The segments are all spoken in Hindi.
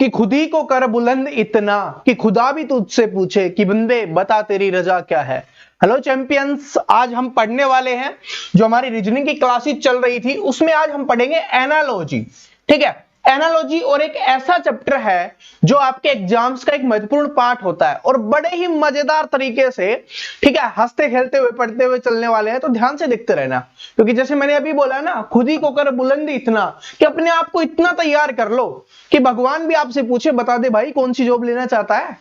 कि खुदी को कर बुलंद इतना कि खुदा भी तुझसे पूछे कि बंदे बता तेरी रजा क्या है। हेलो चैंपियंस, आज हम पढ़ने वाले हैं, जो हमारी रीजनिंग की क्लासेस चल रही थी उसमें आज हम पढ़ेंगे एनालॉजी। ठीक है, एनालॉजी और एक ऐसा चैप्टर है जो आपके एग्जाम्स का एक महत्वपूर्ण पार्ट होता है और बड़े ही मजेदार तरीके से, ठीक है, हंसते खेलते हुए पढ़ते हुए चलने वाले हैं, तो ध्यान से देखते रहना। क्योंकि जैसे मैंने अभी बोला ना, खुद ही को कर बुलंद इतना कि अपने आप को इतना तैयार कर लो कि भगवान भी आपसे पूछे बता दे भाई कौन सी जॉब लेना चाहता है।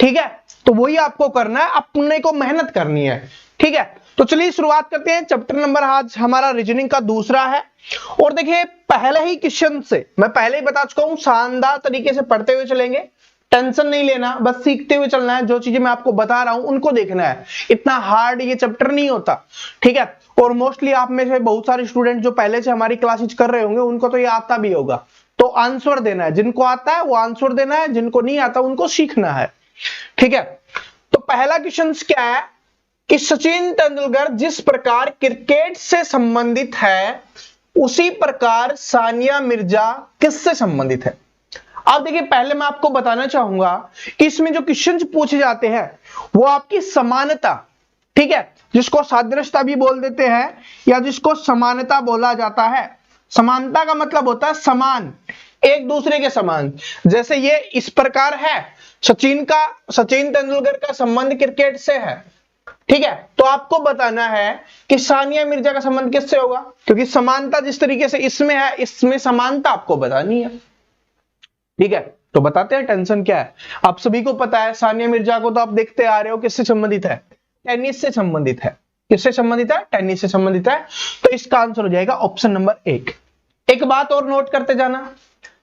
ठीक है, तो वही आपको करना है, अपने को मेहनत करनी है। ठीक है, तो चलिए शुरुआत करते हैं। चैप्टर नंबर आज हमारा रीजनिंग का दूसरा है और देखिए पहले ही क्वेश्चन से मैं पहले ही बता चुका हूं, शानदार तरीके से पढ़ते हुए चलेंगे, टेंशन नहीं लेना, बस सीखते हुए चलना है। जो चीजें मैं आपको बता रहा हूं उनको देखना है, इतना हार्ड ये चैप्टर नहीं होता। ठीक है, और मोस्टली आप में से बहुत सारे स्टूडेंट जो पहले से हमारी क्लासेस कर रहे होंगे उनको तो ये आता भी होगा, तो आंसर देना है, जिनको आता है वो आंसर देना है, जिनको नहीं आता उनको सीखना है। ठीक है, तो पहला क्वेश्चन क्या है कि सचिन तेंदुलकर जिस प्रकार क्रिकेट से संबंधित है उसी प्रकार सानिया मिर्जा किससे संबंधित है। अब देखिए पहले मैं आपको बताना चाहूंगा कि इसमें जो क्वेश्चंस पूछे जाते हैं वो आपकी समानता, ठीक है, जिसको सादृश्यता भी बोल देते हैं या जिसको समानता बोला जाता है। समानता का मतलब होता है समान, एक दूसरे के समान। जैसे ये इस प्रकार है, सचिन तेंदुलकर का संबंध क्रिकेट से है। ठीक है, तो आपको बताना है कि सानिया मिर्जा का संबंध किससे होगा, क्योंकि समानता जिस तरीके से इसमें है इसमें समानता आपको बतानी है। ठीक है, तो बताते हैं, टेंशन क्या है। आप सभी को पता है सानिया मिर्जा को तो आप देखते आ रहे हो किससे संबंधित है, टेनिस से संबंधित है। किससे संबंधित है, टेनिस से संबंधित है। तो इसका आंसर हो जाएगा ऑप्शन नंबर 1। एक बात और नोट करते जाना,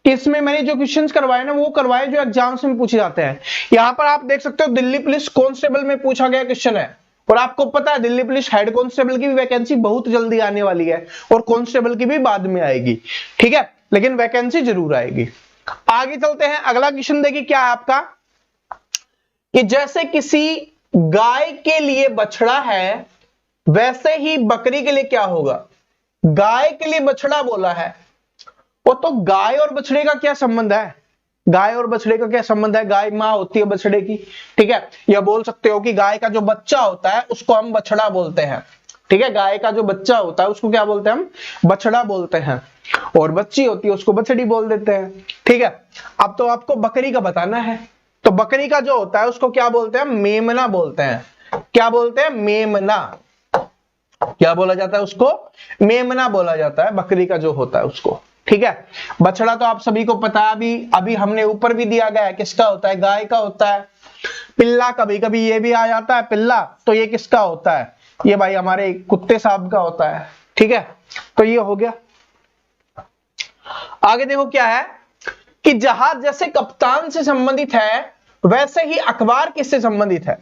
इसमें मैंने जो क्वेश्चंस करवाए ना वो करवाए जो एग्जाम्स में पूछे जाते हैं। यहां पर आप देख सकते हो दिल्ली पुलिस कांस्टेबल में पूछा गया क्वेश्चन है, और आपको पता है दिल्ली पुलिस हेड कांस्टेबल की भी वैकेंसी बहुत जल्दी आने वाली है और कांस्टेबल की भी बाद में आएगी। ठीक है, लेकिन वैकेंसी जरूर आएगी। आगे चलते हैं, अगला क्वेश्चन देखिए क्या है आपका, कि जैसे किसी गाय के लिए बछड़ा है वैसे ही बकरी के लिए क्या होगा। गाय के लिए बछड़ा बोला है, वो तो गाय और बछड़े का क्या संबंध है, गाय और बछड़े का क्या संबंध है, गाय मां होती है बछड़े की। ठीक है, या बोल सकते हो कि गाय का जो बच्चा होता है उसको हम बछड़ा बोलते हैं। ठीक है, गाय का जो बच्चा होता है उसको क्या बोलते हैं, हम बछड़ा बोलते हैं, और बच्ची होती है उसको बछड़ी बोल देते हैं। ठीक है, अब तो आपको बकरी का बताना है, तो बकरी का जो होता है उसको क्या बोलते हैं, मेमना बोलते हैं। क्या बोलते हैं, मेमना। क्या बोला जाता है उसको, मेमना बोला जाता है, बकरी का जो होता है उसको। ठीक है, बछड़ा तो आप सभी को पता है, अभी हमने ऊपर भी दिया गया है, किसका होता है, गाय का होता है। पिल्ला कभी कभी ये भी आ जाता है पिल्ला, तो ये किसका होता है, ये भाई हमारे कुत्ते साहब का होता है। ठीक है, तो ये हो गया। आगे देखो क्या है कि जहाज जैसे कप्तान से संबंधित है वैसे ही अखबार किससे संबंधित है।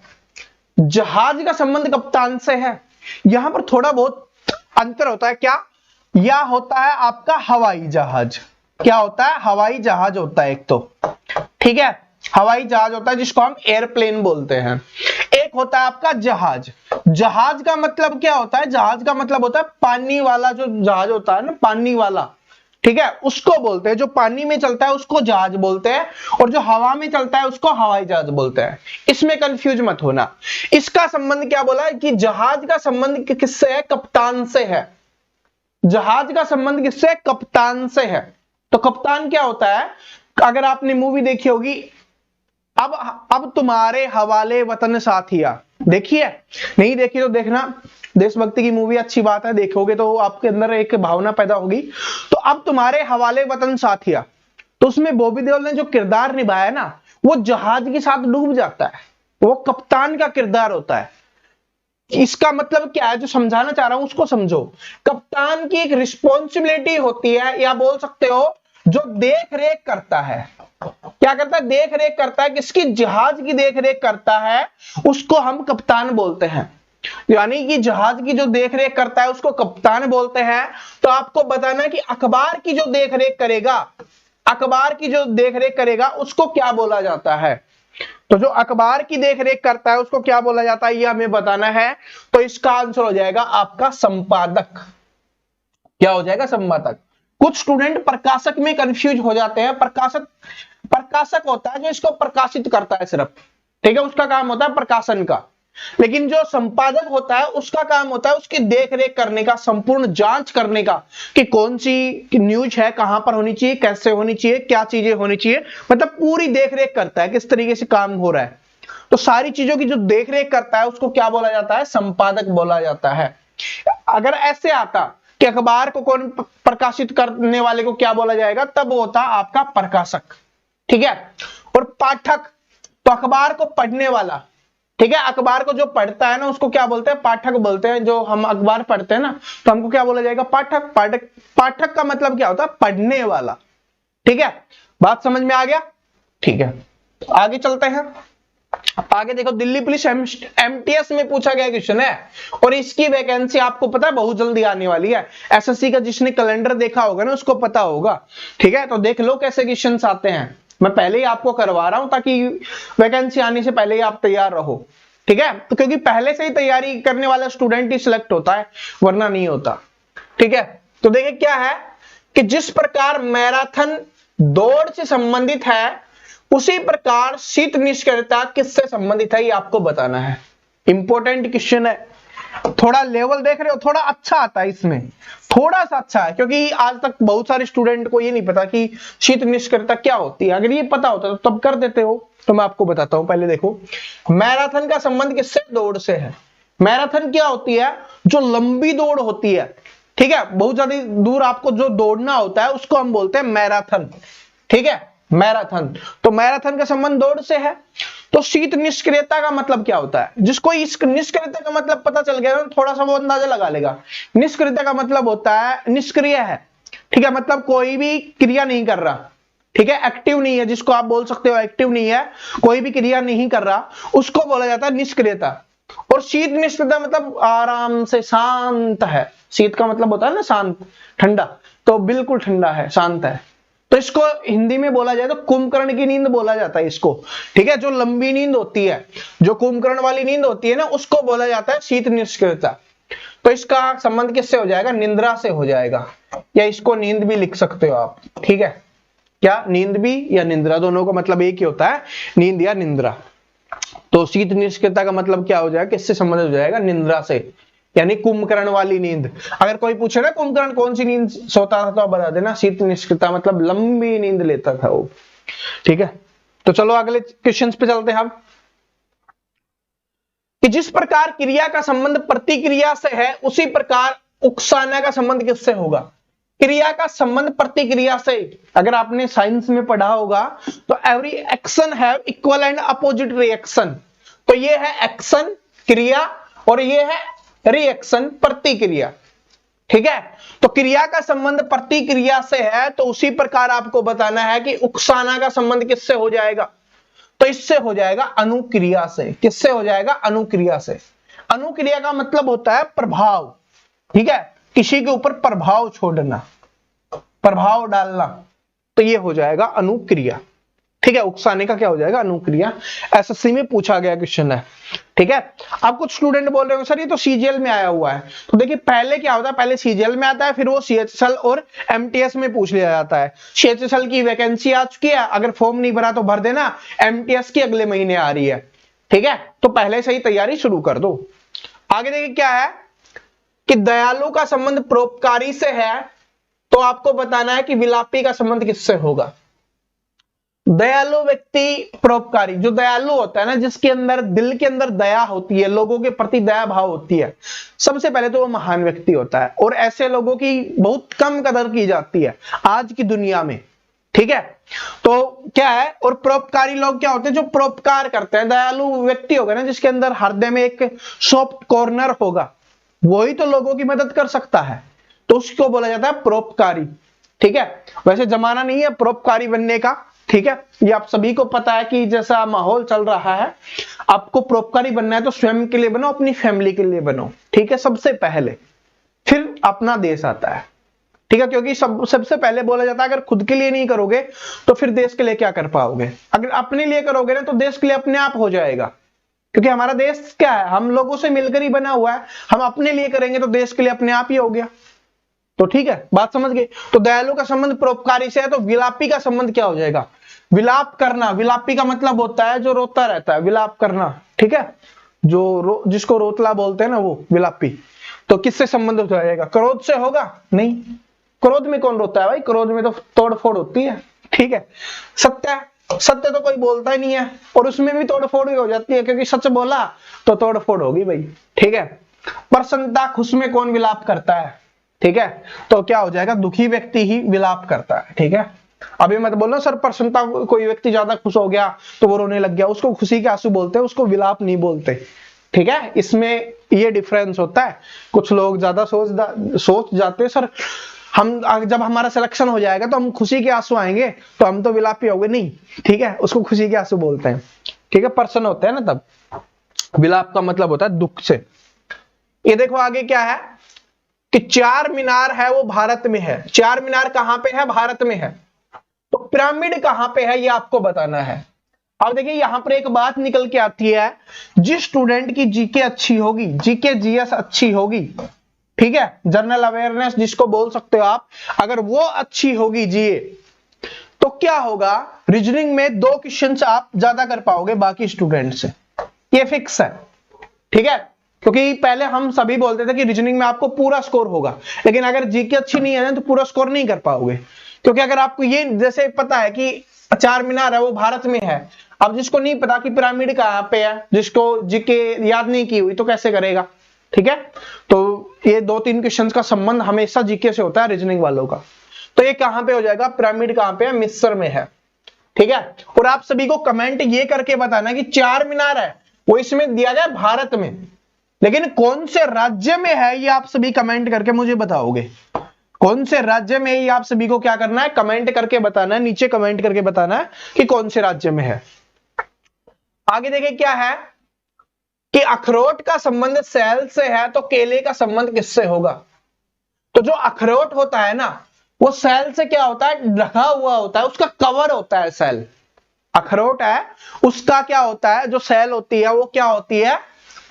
जहाज का संबंध कप्तान से है, यहां पर थोड़ा बहुत अंतर होता है। क्या, या होता है आपका हवाई जहाज। क्या होता है, हवाई जहाज होता है एक तो। ठीक है, हवाई जहाज होता है जिसको हम एयरप्लेन बोलते हैं। एक होता है आपका जहाज। जहाज का मतलब क्या होता है, जहाज का मतलब होता है पानी वाला, जो जहाज होता है ना पानी वाला, ठीक है, उसको बोलते हैं। जो पानी में चलता है उसको जहाज बोलते हैं, और जो हवा में चलता है उसको हवाई जहाज बोलते हैं। इसमें कंफ्यूज मत होना। इसका संबंध क्या बोला है कि जहाज का संबंध किससे है, कप्तान से है। जहाज का संबंध किससे, कप्तान से है। तो कप्तान क्या होता है, अगर आपने मूवी देखी होगी अब तुम्हारे हवाले वतन साथिया, देखिए, नहीं देखी तो देखना, देशभक्ति की मूवी अच्छी बात है, देखोगे तो आपके अंदर एक भावना पैदा होगी। तो अब तुम्हारे हवाले वतन साथिया, तो उसमें बॉबी देओल ने जो किरदार निभाया ना वो जहाज के साथ डूब जाता है, वो कप्तान का किरदार होता है। इसका मतलब क्या है, जो समझाना चाह रहा हूं उसको समझो। कप्तान की एक रिस्पॉन्सिबिलिटी होती है, या बोल सकते हो जो देख रेख करता है। क्या करता है, देख रेख करता है, किसकी, जहाज की देख रेख करता है, उसको हम कप्तान बोलते हैं। यानी कि जहाज की जो देख रेख करता है उसको कप्तान बोलते हैं। तो आपको बताना है कि अखबार की जो देख रेख करेगा, अखबार की जो देख रेख करेगा उसको क्या बोला जाता है। तो जो अखबार की देखरेख करता है उसको क्या बोला जाता है, ये हमें बताना है। तो इसका आंसर हो जाएगा आपका संपादक। क्या हो जाएगा, संपादक। कुछ स्टूडेंट प्रकाशक में कंफ्यूज हो जाते हैं। प्रकाशक होता है जो इसको प्रकाशित करता है सिर्फ, ठीक है, उसका काम होता है प्रकाशन का। लेकिन जो संपादक होता है उसका काम होता है उसकी देख रेख करने का, संपूर्ण जांच करने का कि कौन सी न्यूज है, कहां पर होनी चाहिए, कैसे होनी चाहिए, क्या चीजें होनी चाहिए, मतलब पूरी देख रेख करता है किस तरीके से काम हो रहा है। तो सारी चीजों की जो देख रेख करता है उसको क्या बोला जाता है, संपादक बोला जाता है। अगर ऐसे आता कि अखबार को कौन प्रकाशित करने वाले को क्या बोला जाएगा, तब होता आपका प्रकाशक, ठीक है। और पाठक, तो अखबार को पढ़ने वाला, ठीक है, अखबार को जो पढ़ता है ना उसको क्या बोलते हैं, पाठक बोलते हैं। जो हम अखबार पढ़ते हैं ना तो हमको क्या बोला जाएगा, पाठक। पाठक, पाठक का मतलब क्या होता है, पढ़ने वाला, ठीक है। बात समझ में आ गया, ठीक है। तो आगे चलते हैं, आगे देखो, दिल्ली पुलिस एमटीएस में पूछा गया क्वेश्चन है और इसकी वैकेंसी आपको पता है बहुत जल्दी आने वाली है। एसएससी का जिसने कैलेंडर देखा होगा ना उसको पता होगा, ठीक है। तो देख लो कैसे क्वेश्चन आते हैं, मैं पहले ही आपको करवा रहा हूं ताकि वैकेंसी आने से पहले ही आप तैयार रहो, ठीक है। तो क्योंकि पहले से ही तैयारी करने वाला स्टूडेंट ही सिलेक्ट होता है, वरना नहीं होता, ठीक है। तो देखिए क्या है कि जिस प्रकार मैराथन दौड़ से संबंधित है उसी प्रकार शीत निष्क्रियता किससे संबंधित है, ये आपको बताना है। इंपॉर्टेंट क्वेश्चन है, थोड़ा लेवल देख रहे हो, थोड़ा अच्छा आता है इसमें, थोड़ा सा अच्छा है, क्योंकि आज तक बहुत सारे स्टूडेंट को ये नहीं पता कि शीत निष्क्रियता क्या होती है। अगर ये पता होता तो तब कर देते हो। तो मैं आपको बताता हूं, पहले देखो मैराथन का संबंध किससे, दौड़ से है। मैराथन क्या होती है, जो लंबी दौड़ होती है, ठीक है, बहुत ज्यादा दूर आपको जो दौड़ना होता है उसको हम बोलते हैं मैराथन, ठीक है, मैराथन। तो मैराथन का संबंध दौड़ से है। तो शीत निष्क्रियता का मतलब क्या होता है, जिसको इस निष्क्रियता का मतलब पता चल गया ना, थोड़ा सा वो अंदाजा लगा लेगा। निष्क्रियता का मतलब होता है निष्क्रिय है, ठीक है, मतलब कोई भी क्रिया नहीं कर रहा, ठीक है, एक्टिव नहीं है, जिसको आप बोल सकते हो एक्टिव नहीं है, कोई भी क्रिया नहीं कर रहा, उसको बोला जाता है निष्क्रियता। और शीत निष्क्रियता मतलब आराम से शांत है। शीत का मतलब होता है ना शांत, ठंडा, तो बिल्कुल ठंडा है, शांत है। तो इसको हिंदी में बोला जाए तो कुंभकर्ण की नींद बोला जाता है इसको, ठीक है। जो लंबी नींद होती है, जो कुंभकर्ण वाली नींद होती है ना, उसको बोला जाता है शीत निष्क्रियता। तो इसका संबंध किससे हो जाएगा, निंद्रा से हो जाएगा, या इसको नींद भी लिख सकते हो आप, ठीक है। क्या, नींद भी या निंद्रा, दोनों का मतलब एक ही होता है, नींद या निंद्रा। तो शीत निष्क्रियता का मतलब क्या हो जाएगा, किससे संबंधित हो जाएगा, निंद्रा से, यानी कुंभकर्ण वाली नींद। अगर कोई पूछे ना कुंभकर्ण कौन सी नींद सोता था तो आप बता देना शीत निष्क्रियता, मतलब लंबी नींद लेता था वो, ठीक है। तो चलो अगले क्वेश्चंस पे चलते हैं हम, कि जिस प्रकार क्रिया का संबंध प्रतिक्रिया से है उसी प्रकार उकसाना का संबंध किससे होगा। क्रिया का संबंध प्रतिक्रिया से, अगर आपने साइंस में पढ़ा होगा तो every action have equal and opposite reaction. तो ये है एक्शन क्रिया और ये है रिएक्शन प्रतिक्रिया, ठीक है। तो क्रिया का संबंध प्रतिक्रिया से है तो उसी प्रकार आपको बताना है कि उकसाना का संबंध किससे हो जाएगा। तो इससे हो जाएगा अनुक्रिया से। किससे हो जाएगा, अनुक्रिया से। अनुक्रिया का मतलब होता है प्रभाव, ठीक है, किसी के ऊपर प्रभाव छोड़ना, प्रभाव डालना, तो ये हो जाएगा अनुक्रिया, ठीक है। उकसाने का क्या हो जाएगा, अनुक्रिया। एसएससी में पूछा गया क्वेश्चन है, ठीक है। अब कुछ स्टूडेंट बोल रहे हो सर ये तो सीजीएल में आया हुआ है, तो देखिए पहले क्या होता है, पहले सीजीएल में आता है, फिर वो सीएचएसएल और एमटीएस में पूछ लिया जाता है। सीएचएसएल की वैकेंसी आ चुकी है, अगर फॉर्म नहीं भरा तो भर देना, एमटीएस की अगले महीने आ रही है, ठीक है। तो पहले से ही तैयारी शुरू कर दो। आगे देखिए क्या है कि दयालु का संबंध परोपकारी से है, तो आपको बताना है कि विलापी का संबंध किससे होगा। दयालु व्यक्ति परोपकारी, जो दयालु होता है ना, जिसके अंदर दिल के अंदर दया होती है, लोगों के प्रति दया भाव होती है, सबसे पहले तो वो महान व्यक्ति होता है। और ऐसे लोगों की बहुत कम कदर की जाती है आज की दुनिया में, ठीक है। तो क्या है, और परोपकारी लोग क्या होते हैं, जो परोपकार करते हैं। दयालु व्यक्ति होगा ना जिसके अंदर हृदय में एक सॉफ्ट कॉर्नर होगा, वही तो लोगों की मदद कर सकता है, तो उसको बोला जाता है परोपकारी, ठीक है। वैसे जमाना नहीं है परोपकारी बनने का, ठीक है, ये आप सभी को पता है कि जैसा माहौल चल रहा है, आपको परोपकारी बनना है तो स्वयं के लिए बनो, अपनी फैमिली के लिए बनो, ठीक है, सबसे पहले, फिर अपना देश आता है, ठीक है। क्योंकि सबसे पहले बोला जाता है अगर खुद के लिए नहीं करोगे तो फिर देश के लिए क्या कर पाओगे। अगर अपने लिए करोगे ना तो देश के लिए अपने आप हो जाएगा, क्योंकि हमारा देश क्या है, हम लोगों से मिलकर ही बना हुआ है। हम अपने लिए करेंगे तो देश के लिए अपने आप ही हो गया। तो ठीक है, बात समझ गए। तो दयालु का संबंध परोपकारी से है, तो विलापी का संबंध क्या हो जाएगा, विलाप करना, विलापी का मतलब होता है जो रोता रहता है, विलाप करना, ठीक है, जिसको रोतला बोलते हैं ना, वो विलापी। तो किससे संबंधित हो जाएगा? क्रोध से होगा? नहीं, क्रोध में कौन रोता है भाई, क्रोध में तो तोड़फोड़ होती है, ठीक है। सत्य, सत्य तो कोई बोलता ही नहीं है, और उसमें भी तोड़फोड़ ही हो जाती है, क्योंकि सच बोला तो तोड़फोड़ होगी भाई, ठीक है। प्रसन्नता, खुश में कौन विलाप करता है, ठीक है, तो क्या हो जाएगा, दुखी व्यक्ति ही विलाप करता है, ठीक है। अभी मत बोलो सर प्रसन्नता, कोई व्यक्ति ज्यादा खुश हो गया तो वो रोने लग गया, उसको खुशी के आंसू बोलते हैं, उसको विलाप नहीं बोलते, ठीक है। इसमें ये डिफरेंस होता है। कुछ लोग ज्यादा सोच जाते हैं सर हम जब हमारा सिलेक्शन हो जाएगा तो हम खुशी के आंसू आएंगे तो हम तो विलापी होंगे, नहीं, ठीक है, उसको खुशी के आंसू बोलते हैं, ठीक है, प्रसन्न होते हैं ना तब। विलाप का मतलब होता है दुख से। ये देखो आगे क्या है कि चार मीनार है वो भारत में है। चार मीनार कहां पे है? भारत में है। तो पिरामिड कहां पे है ये आपको बताना है। अब देखिए यहां पर एक बात निकल के आती है, जिस स्टूडेंट की जीके अच्छी होगी, जीके जीएस अच्छी होगी, ठीक है, जनरल अवेयरनेस जिसको बोल सकते हो आप, अगर वो अच्छी होगी जीए, तो क्या होगा, रीजनिंग में 2 क्वेश्चन आप ज्यादा कर पाओगे बाकी स्टूडेंट से, ये फिक्स है, ठीक है। क्योंकि पहले हम सभी बोलते थे कि रीजनिंग में आपको पूरा स्कोर होगा, लेकिन अगर जीके अच्छी नहीं है ना तो पूरा स्कोर नहीं कर पाओगे। क्योंकि अगर आपको ये जैसे पता है कि चार मीनार है वो भारत में है, अब जिसको नहीं पता कि पिरामिड कहां पे है, जिसको जीके याद नहीं की हुई, तो कैसे करेगा, ठीक है। तो ये 2-3 क्वेश्चन का संबंध हमेशा जीके से होता है रीजनिंग वालों का। तो ये कहां पे हो जाएगा, पिरामिड कहां पे है, मिस्र में है, ठीक है। और आप सभी को कमेंट ये करके बताना कि चार मीनार है वो इसमें दिया जाए भारत में, लेकिन कौन से राज्य में है ये आप सभी कमेंट करके मुझे बताओगे। कौन से राज्य में, ये आप सभी को क्या करना है, कमेंट करके बताना है, नीचे कमेंट करके बताना है कि कौन से राज्य में है। आगे देखिए क्या है कि अखरोट का संबंध सेल से है, तो केले का संबंध किससे होगा। तो जो अखरोट होता है ना वो सेल से क्या होता है, ढका हुआ होता है, उसका कवर होता है सेल। अखरोट है उसका क्या होता है, जो सेल होती है वो क्या होती है,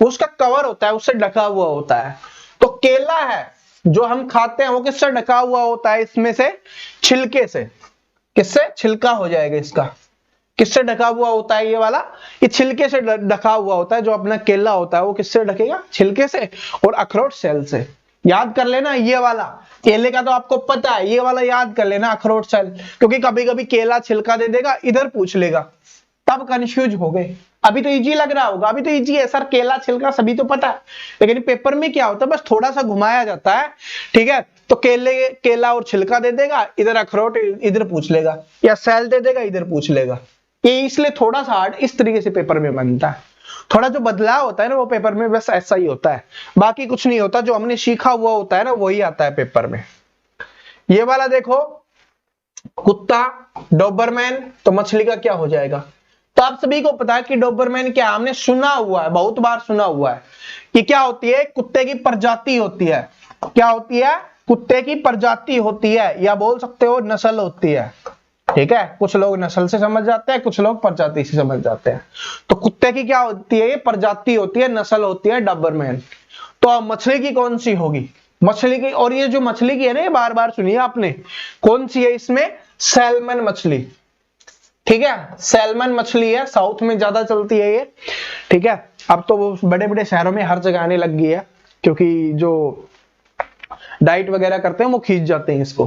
उसका कवर होता है, उससे ढका हुआ होता है। तो केला है जो हम खाते हैं वो किससे ढका हुआ होता है, इसमें से छिलके से, किससे, छिलका हो जाएगा इसका, किससे ढका हुआ होता है ये वाला, ये छिलके से ढका हुआ होता है। जो अपना केला होता है वो किससे ढकेगा, छिलके से, और अखरोट सेल से। याद कर लेना ये वाला, केले का तो आपको पता है, ये वाला याद कर लेना अखरोट सेल, क्योंकि कभी कभी केला छिलका दे देगा, इधर पूछ लेगा, तब कंफ्यूज हो गए। अभी तो इजी लग रहा होगा, अभी तो इजी है सर, केला छिलका सभी तो पता है, लेकिन पेपर में क्या होता है बस थोड़ा सा घुमाया जाता है, ठीक है। तो केला और छिलका दे देगा, इधर अखरोट इधर पूछ लेगा, या सेल दे देगा इधर पूछ लेगा। ये इसलिए थोड़ा सा हार्ड इस तरीके से पेपर में बनता है। थोड़ा जो बदलाव होता है ना वो पेपर में बस ऐसा ही होता है, बाकी कुछ नहीं होता। जो हमने सीखा हुआ होता है ना वही आता है पेपर में। ये वाला देखो, कुत्ता, डॉबरमैन, तो मछली का क्या हो जाएगा। तो आप सभी को पता है कि डॉबरमैन क्या, हमने सुना हुआ है, बहुत बार सुना हुआ है कि क्या होती है, कुत्ते की प्रजाति होती है। क्या होती है, कुत्ते की प्रजाति होती है, या बोल सकते हो नस्ल होती है, ठीक है। कुछ लोग नस्ल से समझ जाते हैं, कुछ लोग प्रजाति से समझ जाते हैं। तो कुत्ते की क्या होती है, ये प्रजाति होती है, नस्ल होती है डॉबरमैन। तो अब मछली की कौन सी होगी, मछली की, और ये जो मछली की है ना ये बार बार सुनिए आपने, कौन सी है इसमें, सैल्मन मछली, ठीक है। सैल्मन मछली है, साउथ में ज्यादा चलती है ये, ठीक है। अब तो वो बड़े बड़े शहरों में हर जगह आने लग गई है, क्योंकि जो डाइट वगैरह करते हैं वो खींच जाते हैं इसको।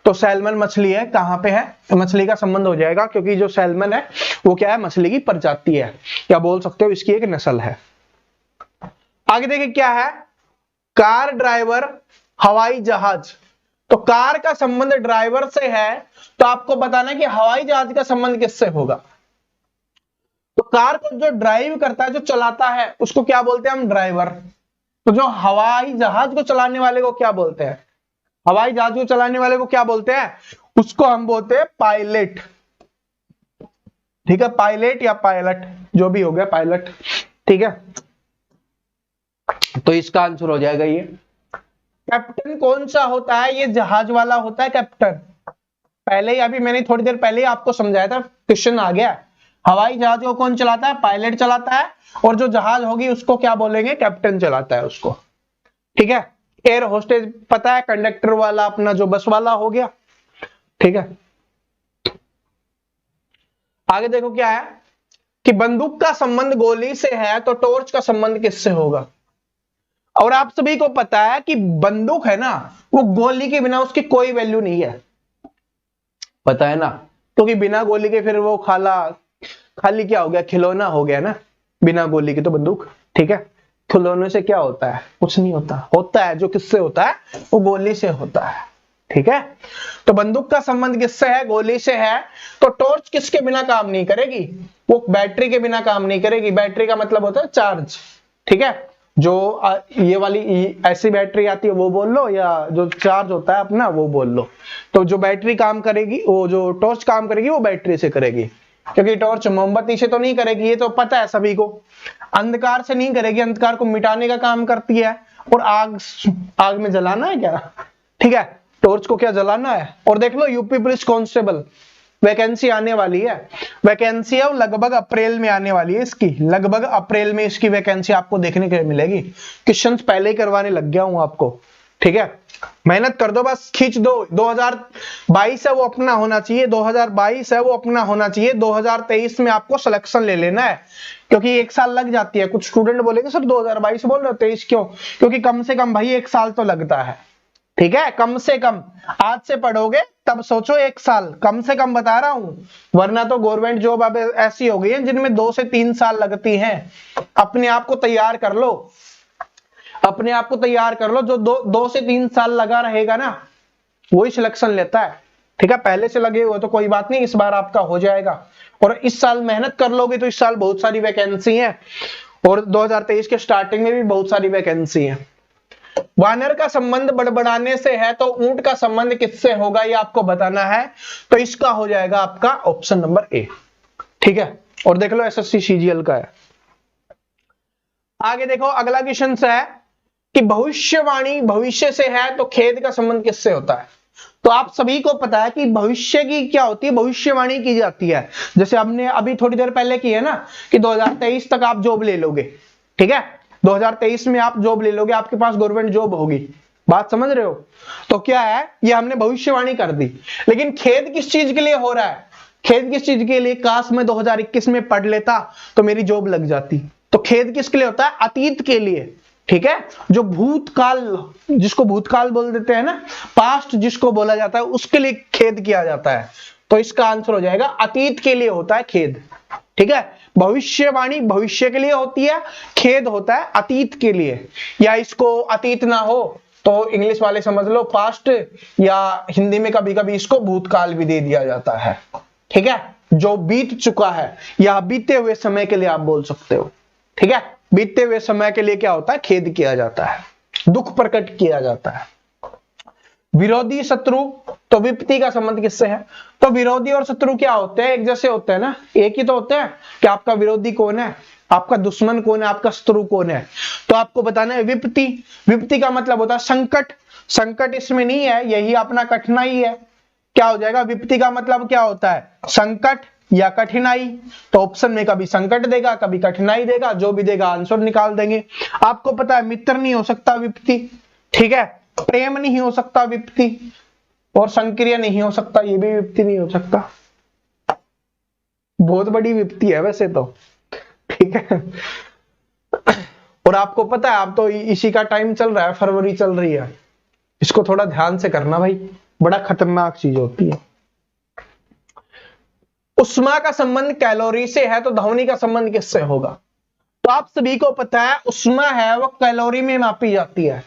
तो सैल्मन मछली है, कहां पे है, तो मछली का संबंध हो जाएगा, क्योंकि जो सैल्मन है वो क्या है, मछली की प्रजाति है, या बोल सकते हो इसकी एक नस्ल है। आगे देखिए क्या है, कार, ड्राइवर, हवाई जहाज। तो कार का संबंध ड्राइवर से है, तो आपको बताना है कि हवाई जहाज का संबंध किससे होगा। तो कार को जो ड्राइव करता है, जो चलाता है, उसको क्या बोलते हैं हम, ड्राइवर। तो जो हवाई जहाज को चलाने वाले को क्या बोलते हैं, हवाई जहाज को चलाने वाले को क्या बोलते हैं, उसको हम बोलते हैं पायलट, ठीक है। पायलट या पायलट जो भी हो गया, पायलट, ठीक है। तो इसका आंसर हो जाएगा ये। कैप्टन कौन सा होता है, ये जहाज वाला होता है कैप्टन। पहले ही, अभी मैंने थोड़ी देर पहले ही आपको समझाया था, क्वेश्चन आ गया। हवाई जहाज को कौन चलाता है, पायलट चलाता है, और जो जहाज होगी उसको क्या बोलेंगे, कैप्टन चलाता है उसको, ठीक है। एयर होस्टेज पता है, कंडक्टर वाला अपना जो बस वाला हो गया, ठीक है। आगे देखो क्या है कि बंदूक का संबंध गोली से है तो टॉर्च का संबंध किससे होगा। और आप सभी को पता है कि बंदूक है ना, वो गोली के बिना उसकी कोई वैल्यू नहीं है, पता है ना, क्योंकि बिना गोली के फिर वो खाली क्या हो गया, खिलौना हो गया ना, बिना गोली के तो बंदूक। ठीक है, खिलौने से क्या होता है, कुछ नहीं होता, होता है जो किससे होता है, वो गोली से होता है। ठीक है, तो बंदूक का संबंध किससे है, गोली से है। तो टॉर्च किसके बिना काम नहीं करेगी, वो बैटरी के बिना काम नहीं करेगी। बैटरी का मतलब होता है चार्ज। ठीक है, जो ये वाली ऐसी बैटरी आती है वो बोल लो, या जो चार्ज होता है अपना वो बोल लो। तो जो बैटरी काम करेगी, वो जो टॉर्च काम करेगी वो बैटरी से करेगी, क्योंकि टॉर्च मोमबत्ती से तो नहीं करेगी, ये तो पता है सभी को। अंधकार से नहीं करेगी, अंधकार को मिटाने का काम करती है। और आग में जलाना है क्या, ठीक है, टॉर्च को क्या जलाना है। और देख लो यूपी पुलिस कांस्टेबल वैकेंसी आने वाली है, वैकेंसी है लगभग अप्रैल में आने वाली है इसकी, लगभग अप्रैल में इसकी वैकेंसी आपको देखने के लिए मिलेगी। क्वेश्चंस पहले ही करवाने लग गया हूं आपको। ठीक है, मेहनत कर दो, बस खींच दो। 2022 है वो अपना होना चाहिए, 2022 है वो अपना होना चाहिए। 2023 में आपको सिलेक्शन ले लेना है, क्योंकि एक साल लग जाती है। कुछ स्टूडेंट बोलेंगे सर 2022 बोल रहे हो, 23 क्यों, क्योंकि कम से कम भाई एक साल तो लगता है। ठीक है, कम से कम आज से पढ़ोगे तब सोचो एक साल कम से कम बता रहा हूं, वरना तो गवर्नमेंट जॉब अब ऐसी हो गई है जिनमें 2 से 3 साल लगती हैं। अपने आप को तैयार कर लो, अपने आप को तैयार कर लो। जो 2 से 3 साल लगा रहेगा ना, वही सिलेक्शन लेता है। ठीक है, पहले से लगे हुए तो कोई बात नहीं, इस बार आपका हो जाएगा। और इस साल मेहनत कर लोगे तो इस साल बहुत सारी वैकेंसी है, और 2023 के स्टार्टिंग में भी बहुत सारी वैकेंसी है। वानर का संबंध बड़बड़ाने से है तो ऊंट का संबंध किससे होगा, ये आपको बताना है। तो इसका हो जाएगा आपका ऑप्शन नंबर ए। ठीक है, और देख लो एसएससी सीजीएल का है। आगे देखो अगला क्वेश्चन है कि भविष्यवाणी भविष्य से है तो खेद का संबंध किससे होता है। तो आप सभी को पता है कि भविष्य की क्या होती है, भविष्यवाणी की जाती है। जैसे हमने अभी थोड़ी देर पहले की है ना कि 2023 तक आप जॉब ले लोगे। ठीक है, 2023 में आप जॉब ले लोगे, आपके पास गवर्नमेंट जॉब होगी। बात समझ रहे हो, तो क्या है, ये हमने भविष्यवाणी कर दी। लेकिन खेद किस चीज के लिए हो रहा है, खेद किस चीज के लिए, काश मैं 2021 में पढ़ लेता तो मेरी जॉब लग जाती। तो खेद किसके लिए होता है, अतीत के लिए। ठीक है, जो भूतकाल, जिसको भूतकाल बोल देते हैं ना, पास्ट जिसको बोला जाता है, उसके लिए खेद किया जाता है। तो इसका आंसर हो जाएगा अतीत के लिए होता है खेद। ठीक है, भविष्यवाणी भविष्य के लिए होती है, खेद होता है अतीत के लिए। या इसको अतीत ना हो तो इंग्लिश वाले समझ लो पास्ट, या हिंदी में कभी कभी इसको भूतकाल भी दे दिया जाता है। ठीक है, जो बीत चुका है या बीते हुए समय के लिए आप बोल सकते हो। ठीक है, बीते हुए समय के लिए क्या होता है, खेद किया जाता है, दुख प्रकट किया जाता है। विरोधी शत्रु, तो विपत्ति का संबंध किससे है। तो विरोधी और शत्रु क्या होते हैं, एक जैसे होते हैं ना, एक ही तो होते हैं कि आपका विरोधी कौन है, आपका दुश्मन कौन है, आपका शत्रु कौन है। तो आपको बताना है विपत्ति। विपत्ति का मतलब होता है संकट, संकट इसमें नहीं है, यही अपना कठिनाई है। क्या हो जाएगा, विपत्ति का मतलब क्या होता है, संकट या कठिनाई। तो ऑप्शन में कभी संकट देगा कभी कठिनाई देगा, जो भी देगा आंसर निकाल देंगे। आपको पता है मित्र नहीं हो सकता विपत्ति। ठीक है, प्रेम नहीं हो सकता विपत्ति, और संक्रिय नहीं हो सकता, ये भी विपत्ति नहीं हो सकता। बहुत बड़ी विपत्ति है वैसे तो। ठीक है, और आपको पता है, अब तो इसी का टाइम चल रहा है, फरवरी चल रही है, इसको थोड़ा ध्यान से करना भाई, बड़ा खतरनाक चीज होती है। उष्मा का संबंध कैलोरी से है तो ध्वनि का संबंध किससे होगा। तो आप सभी को पता है उष्मा है वो कैलोरी में मापी जाती है।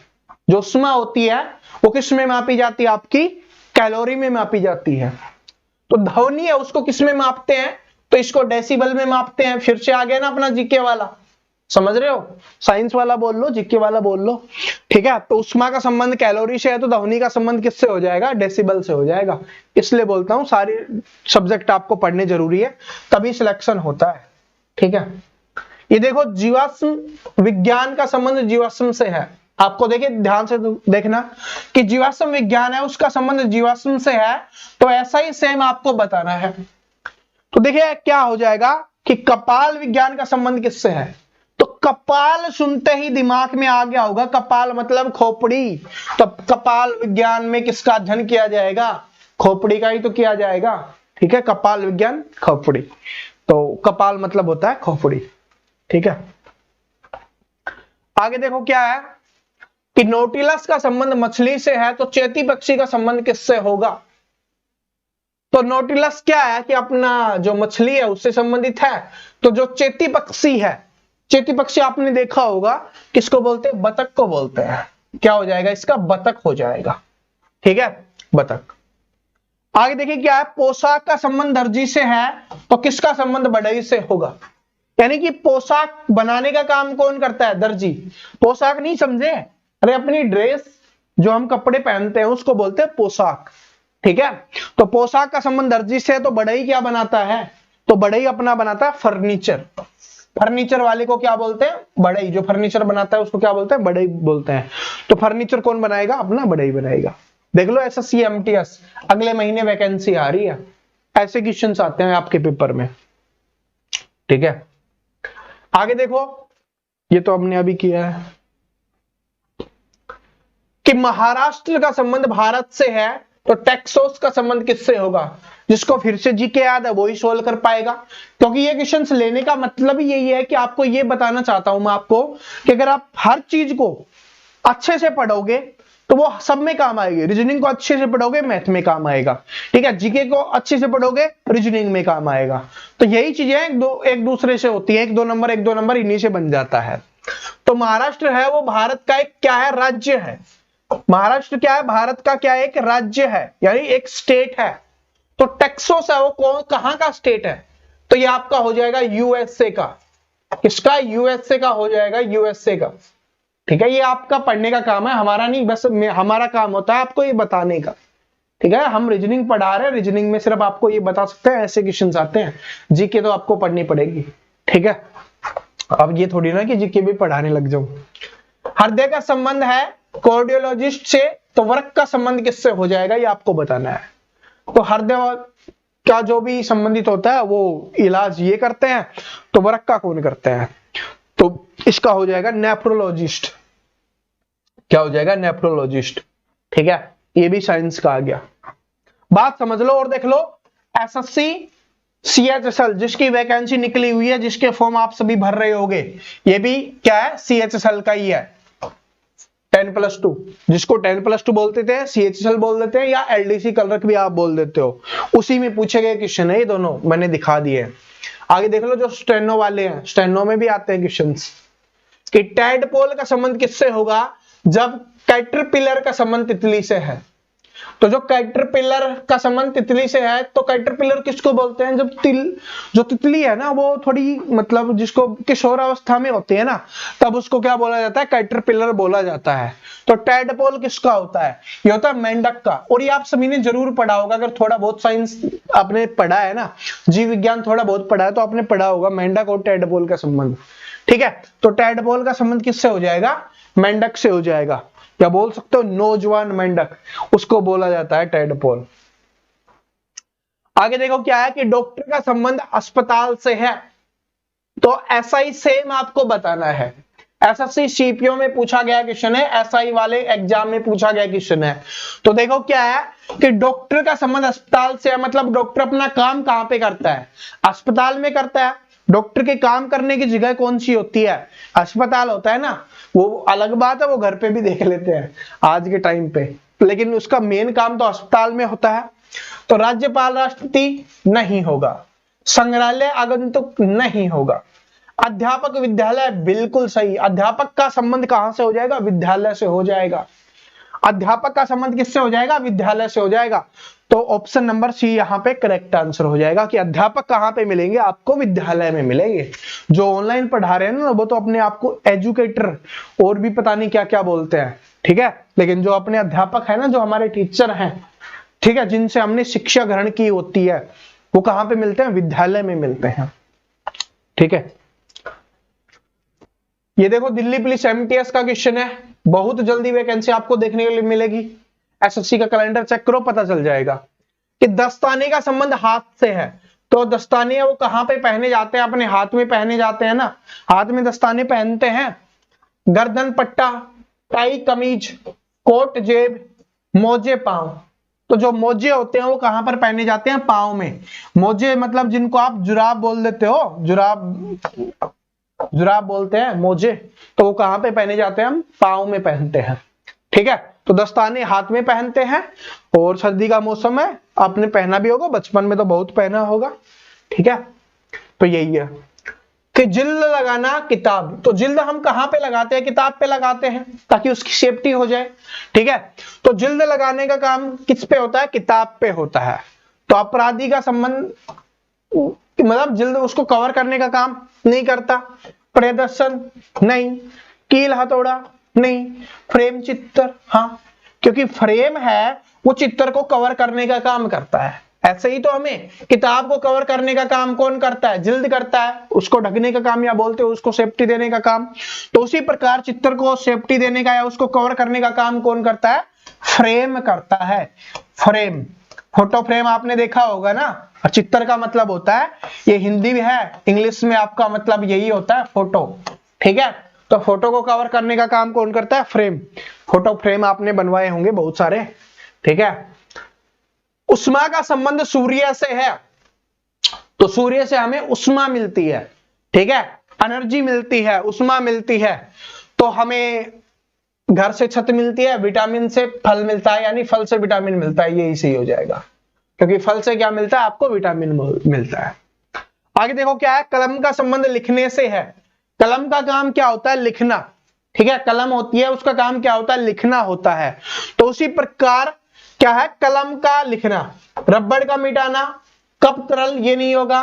जो उष्मा होती है वो किस में मापी जाती है, आपकी कैलोरी में मापी जाती है। तो ध्वनि है उसको किस में मापते हैं, तो इसको डेसिबल में मापते हैं। फिर से आ गया ना अपना जीके वाला, समझ रहे हो, साइंस वाला बोल लो जीके वाला बोल लो। ठीक है, तो उष्मा का संबंध कैलोरी से है तो ध्वनि का संबंध किससे हो जाएगा, डेसिबल से हो जाएगा। इसलिए बोलता हूं सारी सब्जेक्ट आपको पढ़ने जरूरी है, तभी सिलेक्शन होता है। ठीक है, ये देखो जीवाश्म विज्ञान का संबंध जीवाश्म से है। आपको देखिए ध्यान से देखना कि जीवाश्म विज्ञान है उसका संबंध जीवाश्म से है, तो ऐसा ही सेम आपको बताना है। तो देखिए क्या हो जाएगा कि कपाल विज्ञान का संबंध किससे है। तो कपाल सुनते ही दिमाग में आ गया होगा, कपाल मतलब खोपड़ी। तो कपाल विज्ञान में किसका अध्ययन किया जाएगा, खोपड़ी का ही तो किया जाएगा। ठीक है, कपाल विज्ञान खोपड़ी, तो कपाल मतलब होता है खोपड़ी, ठीक है। आगे देखो क्या है कि नोटिलस का संबंध मछली से है तो चेती पक्षी का संबंध किससे होगा? तो नोटिलस क्या है कि अपना जो मछली है उससे संबंधित है, तो जो चेती पक्षी है, चेती पक्षी आपने देखा होगा किसको बोलते हैं? बतख को बोलते हैं। क्या हो जाएगा इसका? बतख हो जाएगा, ठीक है, बतख। आगे देखिए क्या है, पोशाक का संबंध दर्जी से है तो किसका संबंध बढ़ई से होगा? यानी कि पोशाक बनाने का काम कौन करता है? दर्जी। पोशाक नहीं समझे, अरे अपनी ड्रेस जो हम कपड़े पहनते हैं उसको बोलते हैं पोशाक, ठीक है। तो पोशाक का संबंध दर्जी से है तो बढ़ई क्या बनाता है? तो बढ़ई अपना बनाता है फर्नीचर। फर्नीचर वाले को क्या बोलते हैं? बढ़ई। जो फर्नीचर बनाता है उसको क्या बोलते हैं? बढ़ई बोलते हैं। तो फर्नीचर कौन बनाएगा? अपना बढ़ई बनाएगा। देख लो एसएससी एमटीएस अगले महीने वैकेंसी आ रही है, ऐसे क्वेश्चंस आते हैं आपके पेपर में, ठीक है। आगे देखो, ये तो हमने अभी किया है कि महाराष्ट्र का संबंध भारत से है तो टेक्सास का संबंध किससे होगा? जिसको फिर से जीके याद है वही सोल्व कर पाएगा, क्योंकि ये क्वेश्चंस लेने का मतलब ही यही है कि आपको ये बताना चाहता हूं मैं आपको कि अगर आप हर चीज को अच्छे से पढ़ोगे तो वो सब में काम आएगी। रीजनिंग को अच्छे से पढ़ोगे मैथ में काम आएगा, ठीक है। जीके को अच्छे से पढ़ोगे रीजनिंग में काम आएगा। तो यही चीजें एक दूसरे से होती है, एक दो नंबर इन्हीं से बन जाता है। तो महाराष्ट्र है वो भारत का एक क्या है? राज्य है। महाराष्ट्र क्या है? भारत का क्या है? एक राज्य है, यानी एक स्टेट है। तो टेक्सास है वो कौन, कहां का स्टेट है? तो ये आपका हो जाएगा यूएसए का। किसका? यूएसए का हो जाएगा, यूएसए का, ठीक है। ये आपका पढ़ने का काम है, हमारा नहीं, बस हमारा काम होता है आपको ये बताने का, ठीक है। हम रीजनिंग पढ़ा रहे हैं, रीजनिंग में सिर्फ आपको ये बता सकते हैं, ऐसे क्वेश्चंस आते हैं। जीके तो आपको पढ़नी पड़ेगी, ठीक है। अब ये थोड़ी ना कि जीके भी पढ़ाने लग जाऊं। हृदय का संबंध है कार्डियोलॉजिस्ट से तो वृक्क का संबंध किससे हो जाएगा? ये आपको बताना है। तो हृदय का जो भी संबंधित होता है वो इलाज ये करते हैं, तो वृक्क का कौन करते हैं? तो इसका हो जाएगा नेफ्रोलॉजिस्ट। क्या हो जाएगा? नेफ्रोलॉजिस्ट, ठीक है। ये भी साइंस का आ गया, बात समझ लो। और देख लो एसएससी सीएचएसएल जिसकी वैकेंसी निकली हुई है, जिसके फॉर्म आप सभी भर रहे होगे, ये भी क्या है? सीएचएसएल का ही है। 10+2 जिसको 10+2 बोलते थे सीएचएसएल बोल देते हैं, या एलडीसी क्लर्क भी आप बोल देते हो। उसी में पूछे गए क्वेश्चन है ये दोनों, मैंने दिखा दिए। आगे देख लो जो स्टेनो वाले हैं, स्टेनो में भी आते हैं क्वेश्चंस कि टैडपोल का संबंध किससे होगा? जब कैटरपिलर का संबंध तितली से है। तो जो कैटरपिलर का संबंध तितली से है, तो कैटरपिलर किसको बोलते हैं? जब जो तितली है ना वो थोड़ी मतलब जिसको किशोर अवस्था में होती है ना, तब उसको क्या बोला जाता है? कैटरपिलर बोला जाता है। तो टैडपोल किसका होता है? ये होता है मेंढक का। और ये आप सभी ने जरूर पढ़ा होगा, अगर थोड़ा बहुत साइंस आपने पढ़ा है ना, जीव विज्ञान थोड़ा बहुत पढ़ा है तो आपने पढ़ा होगा मेंढक और टैडपोल का संबंध, ठीक है। तो टैडपोल का संबंध किससे हो जाएगा? मेंढक से हो जाएगा, या बोल सकते हो नौजवान मेंढक, उसको बोला जाता है टैडपोल। आगे देखो क्या है कि डॉक्टर का संबंध अस्पताल से है, तो एसआई सेम आपको बताना है। एसएससी सीपीओ में पूछा गया क्वेश्चन है, एसआई वाले एग्जाम में पूछा गया क्वेश्चन है। तो देखो क्या है कि डॉक्टर का संबंध अस्पताल से है, मतलब डॉक्टर अपना काम कहां पे करता है? अस्पताल में करता है। डॉक्टर के काम करने की जगह कौन सी होती है? अस्पताल होता है ना। वो अलग बात है, वो घर पे भी देख लेते हैं आज के टाइम पे, लेकिन उसका मेन काम तो अस्पताल में होता है। तो राज्यपाल राष्ट्रपति नहीं होगा, संग्रहालय आगंतुक नहीं होगा, अध्यापक विद्यालय बिल्कुल सही। अध्यापक का संबंध कहां से हो जाएगा? विद्यालय से हो जाएगा। अध्यापक का संबंध किससे हो जाएगा? विद्यालय से हो जाएगा। तो ऑप्शन नंबर सी यहाँ पे करेक्ट आंसर हो जाएगा कि अध्यापक कहां पे मिलेंगे? आपको विद्यालय में मिलेंगे। जो ऑनलाइन पढ़ा रहे हैं ना वो तो अपने आप को एजुकेटर और भी पता नहीं क्या क्या बोलते हैं, ठीक है। लेकिन जो अपने अध्यापक है ना, जो हमारे टीचर हैं, ठीक है, जिनसे हमने शिक्षा ग्रहण की होती है, वो कहां पे मिलते हैं? विद्यालय में मिलते हैं, ठीक है। ये देखो दिल्ली पुलिस एमटीएस का क्वेश्चन है, बहुत जल्दी वैकेंसी आपको देखने के लिए मिलेगी। एसएससी का कैलेंडर चेक करो, पता चल जाएगा कि दस्ताने का संबंध हाथ से है। तो दस्ताने वो कहां पे पहने जाते हैं? अपने हाथ में पहने जाते हैं ना, हाथ में दस्ताने पहनते हैं। गर्दन पट्टा, टाई कमीज, कोट जेब, मोजे पांव, तो जो मोजे होते हैं वो कहां पर पहने जाते हैं? पाँव में। मोजे मतलब जिनको आप जुराब बोल देते हो, जुराब बोलते हैं मोजे, तो वो कहां पे पहने जाते हैं? हम पाँव में पहनते हैं। ठीक है, तो दस्ताने हाथ में पहनते हैं, और सर्दी का मौसम है, आपने पहना भी होगा, बचपन में तो बहुत पहना होगा। ठीक है, तो यही है कि जिल्द लगाना किताब, तो जिल्द हम कहां पे लगाते हैं? किताब पे लगाते हैं, ताकि उसकी सेफ्टी हो जाए। ठीक है, तो जिल्द लगाने का काम किस पे होता है? किताब पे होता है। तो अपराधी का संबंध मतलब जिल्द उसको कवर करने का काम नहीं करता। प्रदर्शन नहीं, कील हथौड़ा नहीं, फ्रेम चित्र हाँ, क्योंकि फ्रेम है वो चित्र को कवर करने का काम करता है। ऐसे ही तो हमें किताब को कवर करने का काम कौन करता है? जिल्द करता है, उसको ढकने का काम या बोलते हो उसको सेफ्टी देने का काम। तो उसी प्रकार चित्र को सेफ्टी देने का या उसको कवर करने का काम कौन करता है? फ्रेम करता है। फ्रेम, फोटो फ्रेम आपने देखा होगा ना, और चित्र का मतलब होता है, ये हिंदी भी है, इंग्लिश में आपका मतलब यही होता है, फोटो। ठीक है, तो फोटो को कवर करने का काम कौन करता है? फ्रेम। फोटो फ्रेम आपने बनवाए होंगे बहुत सारे। ठीक है, उष्मा का संबंध सूर्य से है, तो सूर्य से हमें उष्मा मिलती है। ठीक है, एनर्जी मिलती है, उष्मा मिलती है। तो हमें घर से छत मिलती है, विटामिन से फल मिलता है, यानी फल से विटामिन मिलता है, ये सही हो जाएगा, क्योंकि फल से क्या मिलता है? आपको विटामिन मिलता है। आगे देखो क्या है, कलम का संबंध लिखने से है। कलम का काम क्या होता है? लिखना। ठीक है, कलम होती है, उसका काम क्या होता है? लिखना होता है। तो उसी प्रकार क्या है? कलम का लिखना। रबड़ का मिटाना, कप तरल, ये नहीं होगा।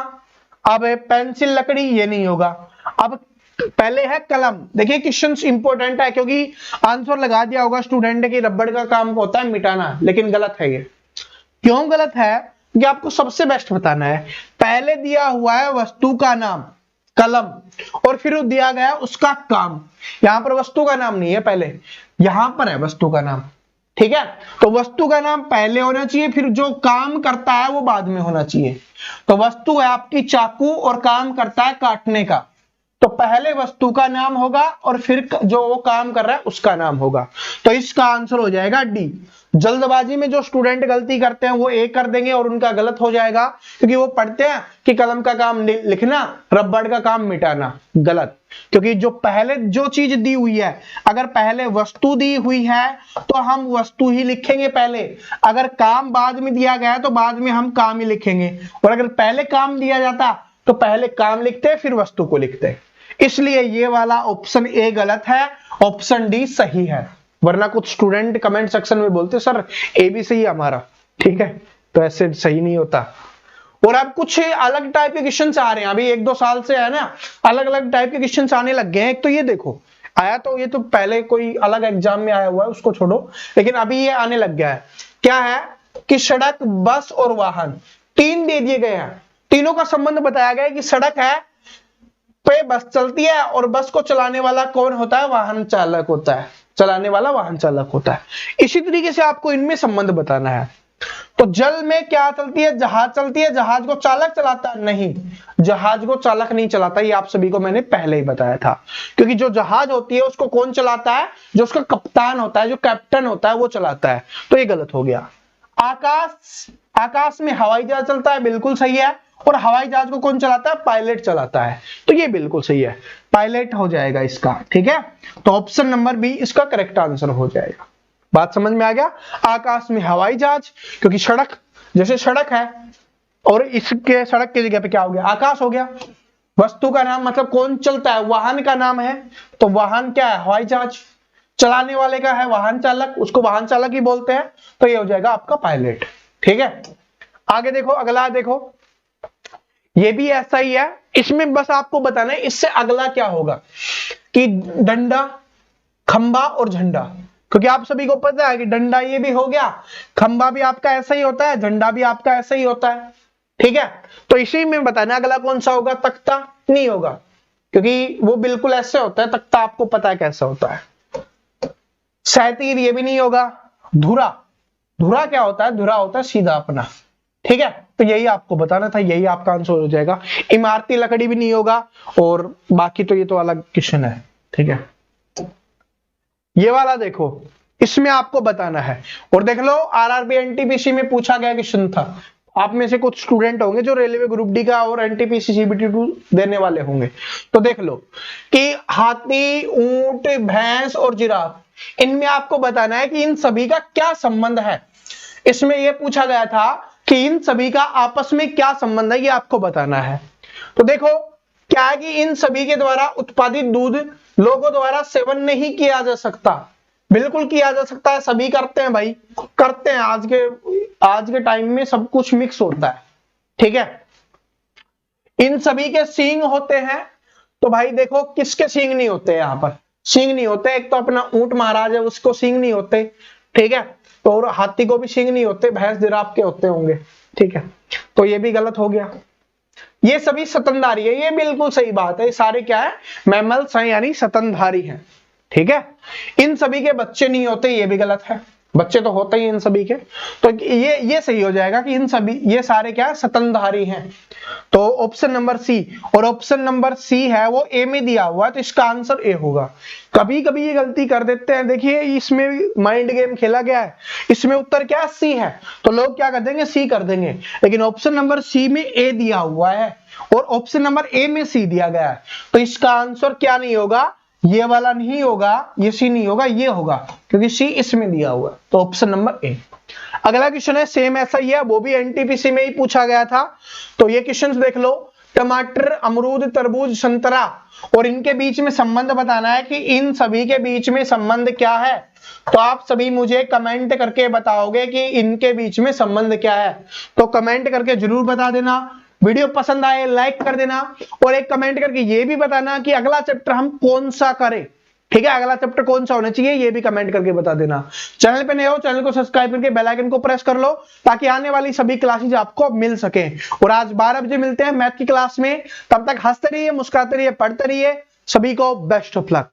अब पेंसिल लकड़ी, ये नहीं होगा। अब पहले है कलम। देखिए क्वेश्चन इंपॉर्टेंट है, क्योंकि आंसर लगा दिया होगा स्टूडेंट ने कि रबड़ का काम होता है मिटाना, लेकिन गलत है ये। क्यों गलत है? कि आपको सबसे बेस्ट बताना है। पहले दिया हुआ है वस्तु का नाम कलम, और फिर दिया गया उसका काम। यहां पर वस्तु का नाम नहीं है, पहले यहां पर है वस्तु का नाम। ठीक है, तो वस्तु का नाम पहले होना चाहिए, फिर जो काम करता है वो बाद में होना चाहिए। तो वस्तु है आपकी चाकू, और काम करता है काटने का, तो पहले वस्तु का नाम होगा और फिर जो वो काम कर रहा है उसका नाम होगा। तो इसका आंसर हो जाएगा डी। जल्दबाजी में जो स्टूडेंट गलती करते हैं वो ए कर देंगे और उनका गलत हो जाएगा, क्योंकि वो पढ़ते हैं कि कलम का काम लिखना, रबड़ का काम मिटाना। गलत, क्योंकि जो पहले जो चीज दी हुई है, अगर पहले वस्तु दी हुई है तो हम वस्तु ही लिखेंगे पहले। अगर काम बाद में दिया गया है तो बाद में हम काम ही लिखेंगे, और अगर पहले काम दिया जाता तो पहले काम लिखते फिर वस्तु को लिखते। इसलिए ये वाला ऑप्शन ए गलत है, ऑप्शन डी सही है। वरना कुछ स्टूडेंट कमेंट सेक्शन में बोलते सर ए भी सही है हमारा। ठीक है, तो ऐसे सही नहीं होता। और अब कुछ अलग टाइप के क्वेश्चन आ रहे हैं, अभी 1-2 साल से है ना, अलग अलग टाइप के क्वेश्चन आने लग गए हैं। एक तो ये देखो आया, तो ये तो पहले कोई अलग एग्जाम में आया हुआ है, उसको छोड़ो, लेकिन अभी ये आने लग गया है। क्या है कि सड़क, बस और वाहन, 3 दे दिए गए हैं। तीनों का संबंध बताया गया है कि सड़क है पे बस चलती है, और बस को चलाने वाला कौन होता है? वाहन चालक होता है, चलाने वाला वाहन चालक होता है। इसी तरीके से आपको इनमें संबंध बताना है। तो जल में क्या चलती है? जहाज चलती है। जहाज को चालक चलाता है? नहीं, जहाज को चालक नहीं चलाता, ये आप सभी को मैंने पहले ही बताया था। क्योंकि जो जहाज होती है उसको कौन चलाता है? जो उसका कप्तान होता है, जो कैप्टन होता है, वो चलाता है। तो ये गलत हो गया। आकाश, आकाश में हवाई जहाज चलता है, बिल्कुल सही है। और हवाई जहाज को कौन चलाता है? पायलट चलाता है, तो ये बिल्कुल सही है, पायलट हो जाएगा इसका। ठीक है, तो ऑप्शन नंबर बी इसका करेक्ट आंसर हो जाएगा। बात समझ में आ गया? आकाश में हवाई जहाज, क्योंकि सड़क, जैसे सड़क है और इसके सड़क की जगह पे क्या हो गया? आकाश हो गया। वस्तु का नाम मतलब कौन चलता है? वाहन का नाम है, तो वाहन क्या है? हवाई जहाज। चलाने वाले का है वाहन चालक, उसको वाहन चालक ही बोलते हैं, तो ये हो जाएगा आपका पायलट। ठीक है, आगे देखो, अगला देखो, ये भी ऐसा ही है। इसमें बस आपको बताना है इससे अगला क्या होगा, कि डंडा, खंबा और झंडा। क्योंकि आप सभी को पता है कि डंडा ये भी हो गया, खंबा भी आपका ऐसा ही होता है, झंडा भी आपका ऐसा ही होता है। ठीक है, तो इसी में बताना अगला कौन सा होगा? तख्ता नहीं होगा, क्योंकि वो बिल्कुल ऐसे होता है, तख्ता आपको पता है कैसा होता है। सैतीर ये भी नहीं होगा। धुरा, धुरा क्या होता है? धुरा होता है सीधा अपना। ठीक है, तो यही आपको बताना था, यही आपका आंसर हो जाएगा। इमारती लकड़ी भी नहीं होगा, और बाकी तो ये तो अलग क्वेश्चन है। ठीक है, ये वाला देखो, इसमें आपको बताना है। और देख लो आरआरबी एनटीपीसी में पूछा गया क्वेश्चन था, आप में से कुछ स्टूडेंट होंगे जो रेलवे ग्रुप डी का और एनटीपीसी सीबीटी 2 देने वाले होंगे। तो देख लो कि हाथी, ऊंट, भैंस और जिराफ, इनमें आपको बताना है कि इन सभी का क्या संबंध है। इसमें यह पूछा गया था कि इन सभी का आपस में क्या संबंध है, ये आपको बताना है। तो देखो क्या है कि इन सभी के द्वारा उत्पादित दूध लोगों द्वारा सेवन नहीं किया जा सकता। बिल्कुल किया जा सकता है, सभी करते हैं भाई, करते हैं। आज के टाइम में सब कुछ मिक्स होता है, ठीक है। इन सभी के सींग होते हैं, तो भाई देखो किसके सींग नहीं होते हैं, यहां पर सींग नहीं होते। एक तो अपना ऊंट महाराज है, उसको सींग नहीं होते, ठीक है। तो और हाथी को भी सींग नहीं होते, भैंस जिराफ के होते होंगे, ठीक है। तो ये भी गलत हो गया। ये सभी स्तनधारी है, ये बिल्कुल सही बात है। सारे क्या है, मैमल्स हैं, यानी स्तनधारी हैं, ठीक है। इन सभी के बच्चे नहीं होते, ये भी गलत है, बच्चे तो होते ही इन सभी के। तो ये सही हो जाएगा कि इन सभी, ये सारे क्या है, स्तनधारी हैं। तो ऑप्शन नंबर सी, और ऑप्शन नंबर सी है वो ए में दिया हुआ है, तो इसका आंसर ए होगा। कभी कभी ये गलती कर देते हैं, देखिए इसमें माइंड गेम खेला गया है, इसमें उत्तर क्या है, सी है, तो लोग क्या कर देंगे, सी कर देंगे। लेकिन ऑप्शन नंबर सी में ए दिया हुआ है और ऑप्शन नंबर ए में सी दिया गया है, तो इसका आंसर क्या नहीं होगा, ये वाला नहीं होगा, ये सी नहीं होगा, ये होगा, क्योंकि सी इसमें दिया हुआ है। तो ऑप्शन नंबर ए। अगला क्वेश्चन है सेम ऐसा ही है, वो भी एनटीपीसी में ही पूछा गया था। तो ये क्वेश्चन देख लो, टमाटर, अमरूद, तरबूज, संतरा, और इनके बीच में संबंध बताना है कि इन सभी के बीच में संबंध क्या है। तो आप सभी मुझे कमेंट करके बताओगे कि इनके बीच में संबंध क्या है। तो कमेंट करके जरूर बता देना। वीडियो पसंद आए लाइक कर देना, और एक कमेंट करके ये भी बताना कि अगला चैप्टर हम कौन सा करें, ठीक है। अगला चैप्टर कौन सा होना चाहिए, ये भी कमेंट करके बता देना। चैनल पे नए हो, चैनल को सब्सक्राइब करके बेल आइकन को प्रेस कर लो, ताकि आने वाली सभी क्लासेज आपको मिल सके। और आज 12 बजे मिलते हैं मैथ की क्लास में। तब तक हंसते रहिए, मुस्कुराते रहिए, पढ़ते रहिए। सभी को बेस्ट ऑफ लक।